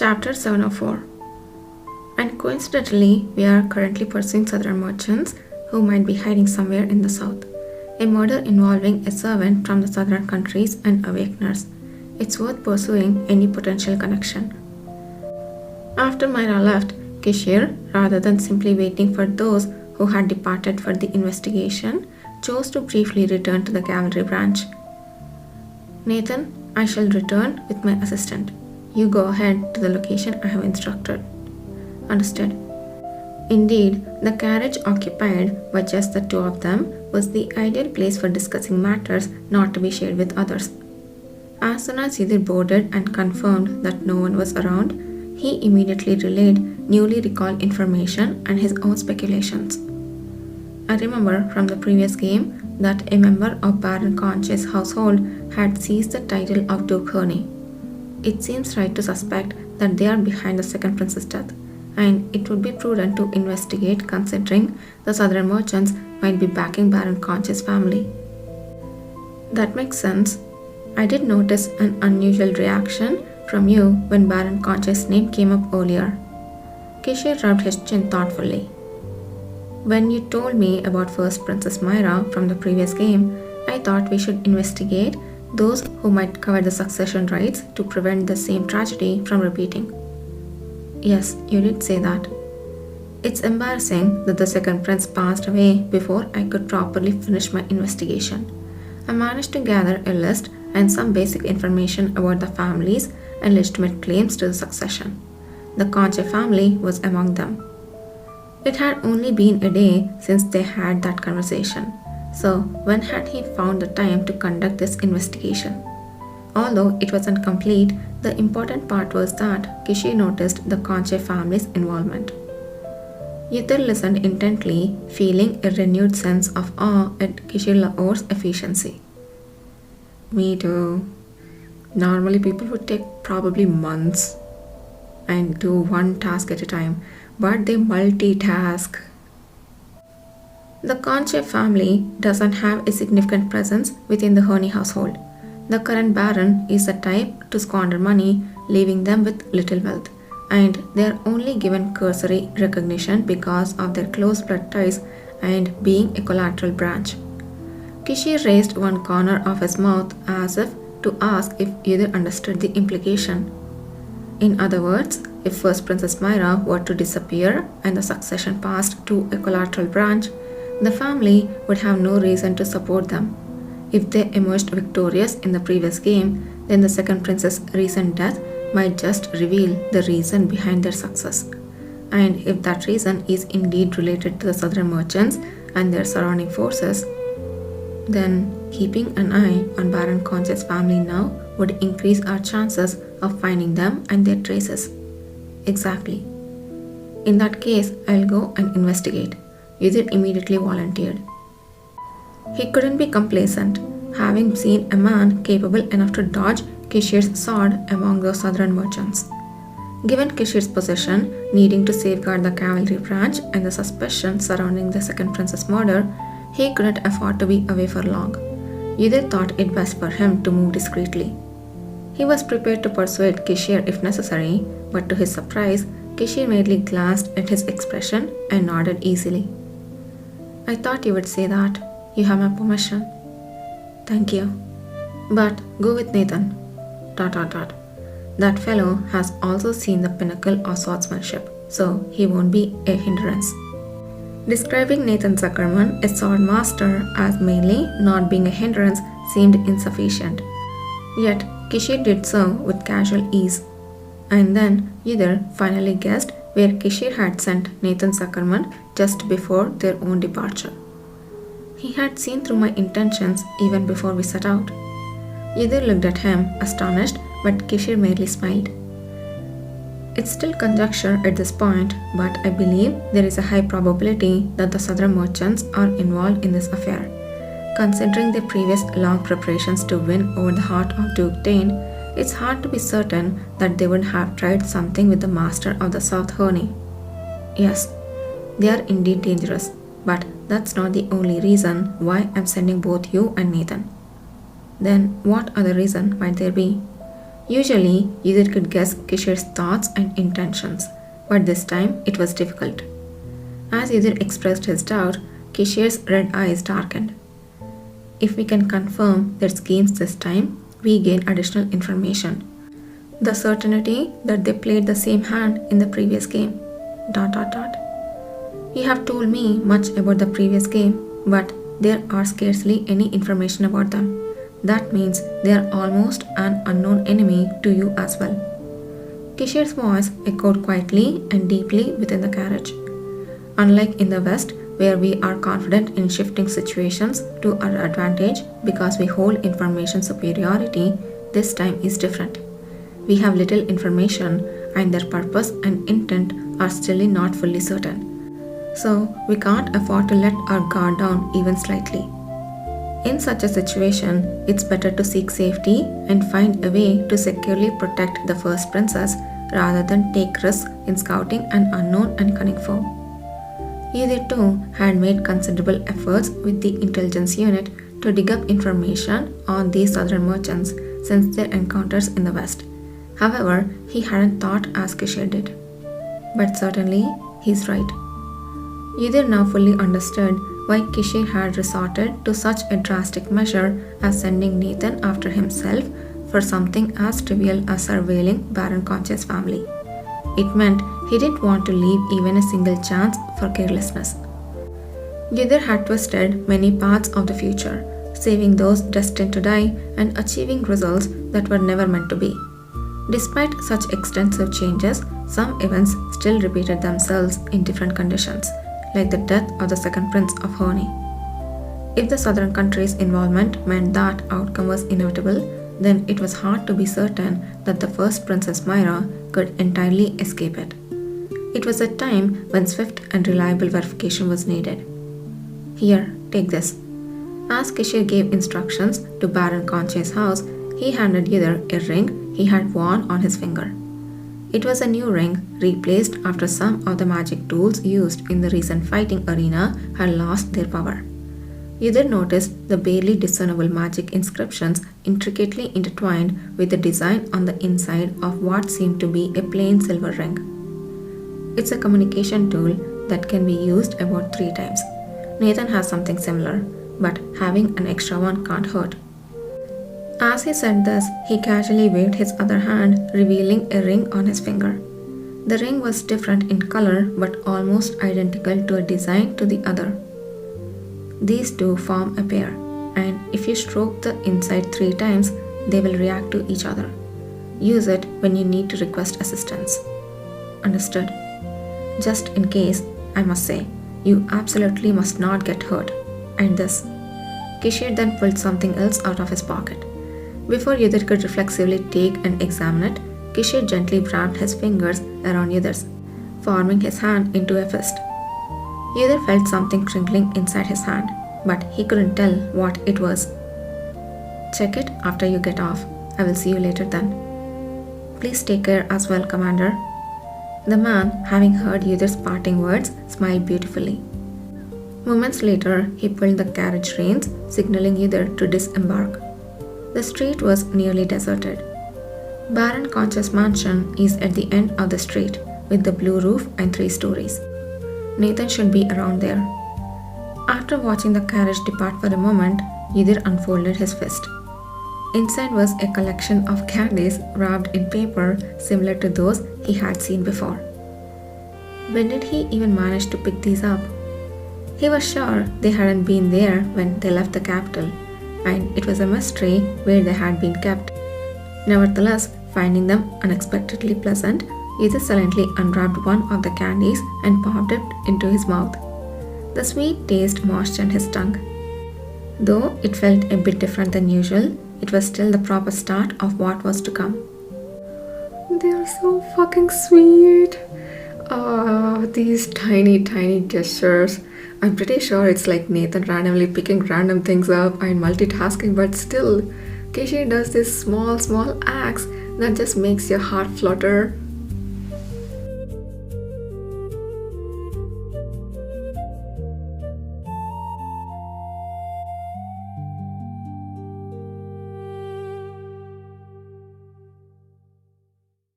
Chapter 704. And coincidentally, we are currently pursuing southern merchants who might be hiding somewhere in the south. A murder involving a servant from the southern countries and awakeners. It's worth pursuing any potential connection. After Myra left, Kishir, rather than simply waiting for those who had departed for the investigation, chose to briefly return to the cavalry branch. Nathan, I shall return with my assistant. You go ahead to the location I have instructed. Understood. Indeed, the carriage occupied by just the two of them was the ideal place for discussing matters not to be shared with others. As soon as Yidhir boarded and confirmed that no one was around, he immediately relayed newly recalled information and his own speculations. I remember from the previous game that a member of Baron Conche's household had seized the title of Duke Herney. It seems right to suspect that they are behind the second prince's death, and it would be prudent to investigate considering the southern merchants might be backing Baron Conche's family. That makes sense. I did notice an unusual reaction from you when Baron Conche's name came up earlier. Kishir rubbed his chin thoughtfully. When you told me about First Princess Myra from the previous game, I thought we should investigate those who might cover the succession rights to prevent the same tragedy from repeating. Yes, you did say that. It's embarrassing that the second prince passed away before I could properly finish my investigation. I managed to gather a list and some basic information about the families and legitimate claims to the succession. The Conche family was among them. It had only been a day since they had that conversation, so when had he found the time to conduct this investigation? Although it wasn't complete, the important part was that Kishir noticed the Conche family's involvement. Yidhir listened intently, feeling a renewed sense of awe at Kishir Laor's efficiency. Me too. Normally people would take probably months and do one task at a time, but they multitask. The Conche family doesn't have a significant presence within the Herney household. The current baron is the type to squander money, leaving them with little wealth, and they are only given cursory recognition because of their close blood ties and being a collateral branch. Kishir raised one corner of his mouth as if to ask if Yidhir understood the implication. In other words, if First Princess Myra were to disappear and the succession passed to a collateral branch, the family would have no reason to support them. If they emerged victorious in the previous game, then the second prince's recent death might just reveal the reason behind their success. And if that reason is indeed related to the southern merchants and their surrounding forces, then keeping an eye on Baron Conche's family now would increase our chances of finding them and their traces. Exactly. In that case, I'll go and investigate. Yidhir immediately volunteered. He couldn't be complacent, having seen a man capable enough to dodge Kishir's sword among those southern merchants. Given Kishir's position, needing to safeguard the cavalry branch and the suspicion surrounding the second prince's murder, he couldn't afford to be away for long. Yidhir thought it best for him to move discreetly. He was prepared to persuade Kishir if necessary, but to his surprise, Kishir merely glanced at his expression and nodded easily. I thought you would say that. You have my permission. Thank you. But go with Nathan. ... That fellow has also seen the pinnacle of swordsmanship, so he won't be a hindrance. Describing Nathan Zuckerman, a sword master, as mainly not being a hindrance seemed insufficient. Yet Kishir did so with casual ease. And then Yidhir finally guessed where Kishir had sent Nathan Zuckerman just before their own departure. He had seen through my intentions even before we set out. Yidhir looked at him, astonished, but Kishir merely smiled. It's still conjecture at this point, but I believe there is a high probability that the southern merchants are involved in this affair. Considering their previous long preparations to win over the heart of Duke Dane, it's hard to be certain that they would have tried something with the master of the South Herney. Yes, they are indeed dangerous, but that's not the only reason why I'm sending both you and Nathan. Then what other reason might there be? Usually, Yudhir could guess Kishir's thoughts and intentions, but this time it was difficult. As Yudhir expressed his doubt, Kishir's red eyes darkened. If we can confirm their schemes this time, we gain additional information. The certainty that they played the same hand in the previous game. ... You have told me much about the previous game, but there are scarcely any information about them. That means they are almost an unknown enemy to you as well. Kishir's voice echoed quietly and deeply within the carriage. Unlike in the West, where we are confident in shifting situations to our advantage because we hold information superiority, this time is different. We have little information and their purpose and intent are still not fully certain. So we can't afford to let our guard down even slightly. In such a situation, it's better to seek safety and find a way to securely protect the first princess rather than take risks in scouting an unknown and cunning foe. Yudhir too had made considerable efforts with the intelligence unit to dig up information on these southern merchants since their encounters in the west. However, he hadn't thought as Kishir did. But certainly, he's right. Yudhir now fully understood why Kishir had resorted to such a drastic measure as sending Nathan after himself for something as trivial as surveilling Baron Conche's family. It meant he didn't want to leave even a single chance for carelessness. Yudhir had twisted many paths of the future, saving those destined to die and achieving results that were never meant to be. Despite such extensive changes, some events still repeated themselves in different conditions, like the death of the second prince of Honi. If the southern country's involvement meant that outcome was inevitable, then it was hard to be certain that the first Princess Myra could entirely escape it. It was a time when swift and reliable verification was needed. Here, take this. As Kishir gave instructions to Baron Conche's house, he handed Yudhir a ring he had worn on his finger. It was a new ring, replaced after some of the magic tools used in the recent fighting arena had lost their power. Yudhir noticed the barely discernible magic inscriptions intricately intertwined with the design on the inside of what seemed to be a plain silver ring. It's a communication tool that can be used about 3 times. Nathan has something similar, but having an extra one can't hurt. As he said this, he casually waved his other hand, revealing a ring on his finger. The ring was different in color but almost identical to a design to the other. These two form a pair, and if you stroke the inside 3 times, they will react to each other. Use it when you need to request assistance. Understood? Just in case, I must say, you absolutely must not get hurt. And this. Kishir then pulled something else out of his pocket. Before Yudhir could reflexively take and examine it, Kishir gently wrapped his fingers around Yudhir's, forming his hand into a fist. Yudhir felt something crinkling inside his hand, but he couldn't tell what it was. Check it after you get off. I will see you later then. Please take care as well, Commander. The man, having heard Yudhir's parting words, smiled beautifully. Moments later, he pulled the carriage reins, signaling Yudhir to disembark. The street was nearly deserted. Baron Conche's mansion is at the end of the street, with the blue roof and 3 stories. Nathan should be around there. After watching the carriage depart for a moment, Yudhir unfolded his fist. Inside was a collection of candies wrapped in paper similar to those he had seen before. When did he even manage to pick these up? He was sure they hadn't been there when they left the capital, and it was a mystery where they had been kept. Nevertheless, finding them unexpectedly pleasant, Yudhir silently unwrapped one of the candies and popped it into his mouth. The sweet taste moistened his tongue. Though it felt a bit different than usual, it was still the proper start of what was to come. They are so fucking sweet. These tiny gestures. I'm pretty sure it's like Nathan randomly picking random things up and multitasking, but still, Kishir does these small acts that just makes your heart flutter.